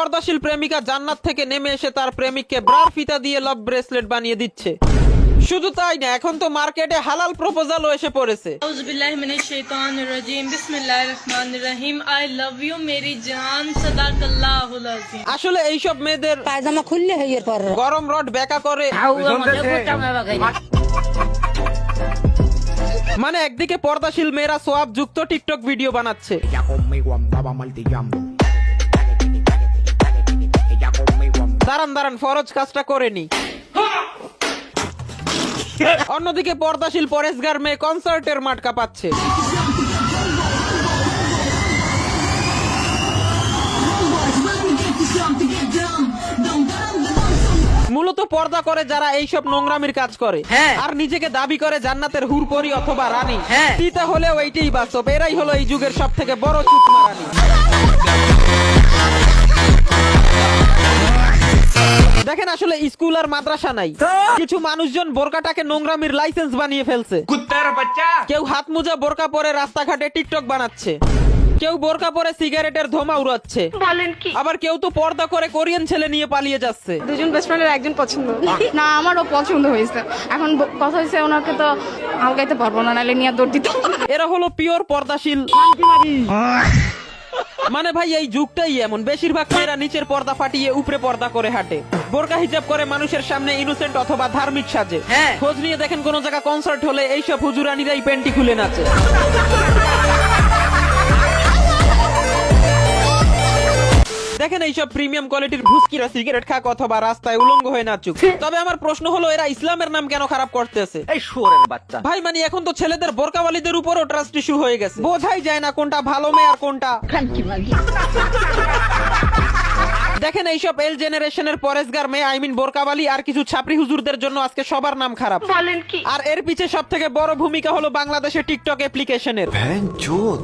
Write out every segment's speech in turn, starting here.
পর্দাশীল প্রেমিকা জান্নাত থেকে নেমে এসে তার প্রেমিককে ব্রার ফিতা দিয়ে লাভ ব্রেসলেট বানিয়ে দিচ্ছে। শুধু তাই না, এখন তো মার্কেটে হালাল প্রপোজালও এসে পড়েছে। আসলে এইসব মেয়েদের পায়জামা খুললে হইয়ের পর গরম রড বেকা করে, মানে একদিকে পর্দাশীল মেয়েরা সোয়াব যুক্ত টিকটক ভিডিও বানাচ্ছে, দাঁড়ান ফরজ কাজটা করেনি। অন্যদিকে পর্দাশীল পরেশগার মেয়ে কনসার্টের মাঠ কাঁপাচ্ছে। মূলত পর্দা করে যারা এইসব নোংরামির কাজ করে আর নিজেকে দাবি করে জান্নাতের হুরপরি অথবা রানী, তিতা হলেও এইটাই বাস্তব। এরাই হলো এই যুগের সব থেকে বড় চুতমা রানী। দেখেন, আসলে স্কুল আর মাদ্রাসা নাই, কিছু মানুষজন বোরকাটাকে নোংরামির লাইসেন্স বানিয়ে ফেলছে। কেউ হাত মোজা বোরকা পরে রাস্তাঘাটে টিকটক বানাচ্ছে, কেউ বোরকা পরে সিগারেটের ধোঁয়া উড়াচ্ছে, বলেন কি, আবার কেউ তো পর্দা করে কোরিয়ান ছেলে নিয়ে পালিয়ে যাচ্ছে। দুজন বেস্ট ফ্রেন্ডের একজন পছন্দ না, আমারও পছন্দ হয়েছে। এখন কথা হয়েছে ওনাকে তো আলগাইতে পারবো না, নাহলে নিয়ে দৌড় দিত। এরা হলো পিওর পর্দাশীল। মানে ভাই, এই যুগটাই এমন, বেশিরভাগ মেয়েরা নিচের পর্দা ফাটিয়ে উপরে পর্দা করে হাঁটে, বোরকা হিজাব করে মানুষের সামনে ইনোসেন্ট অথবা ধার্মিক সাজে। খোঁজ নিয়ে দেখেন কোন জায়গা কনসার্ট হলে এইসব হুজুরানিরাই প্যান্টি খুলে নাচে। দেখেন, এইসব প্রিমিয়াম কোয়ালিটির ভুস্কিরা সিগারেট খাক অথবা রাস্তায় উলঙ্গ হয়ে নাচুক। তবে আমার প্রশ্ন হলো, এরা ইসলামের নাম কেন খারাপ করতেছে? এই শুয়োরের বাচ্চা ভাই, মানে এখন তো ছেলেদের বোরকাওয়ালিদের উপরও ট্রাস্ট ইস্যু হয়ে গেছে, বোঝাই যায় না কোনটা ভালো মেয়ে আর কোনটা। দেখেন, এইসব এল জেনারেশনের পরেশগার মেয়ে, আই মিন বোরকাওয়ালি আর কিছু ছাপরি হুজুরদের জন্য আজকে সবার নাম খারাপ। বলেন কি? আর এর পিছে সব থেকে বড় ভূমিকা হলো বাংলাদেশের টিকটক অ্যাপ্লিকেশনের।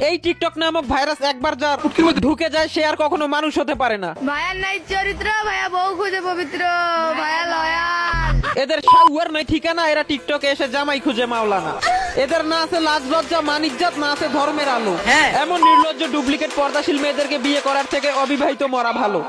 এই টিকটক নামক ভাইরাস একবার যার ঢুকে যায়, সে আর কখনো মানুষ হতে পারে না। ভাইয়ার নাই চরিত্র, ভাইয়া বউ খুঁজে পবিত্র, ভাইয়া লয়াল। এদের শাওয়ার নাই ঠিকানা, এরা টিকটকে এসে জামাই খুঁজে মাওলানা। এদের না আছে লাজ লজ্জা মানিজ্জাত, না আছে ধর্মের আলো। এমন নির্লজ্জ ডুপ্লিকেট পর্দাশীল মেয়েদেরকে বিয়ে করার থেকে অবিবাহিত মরা ভালো।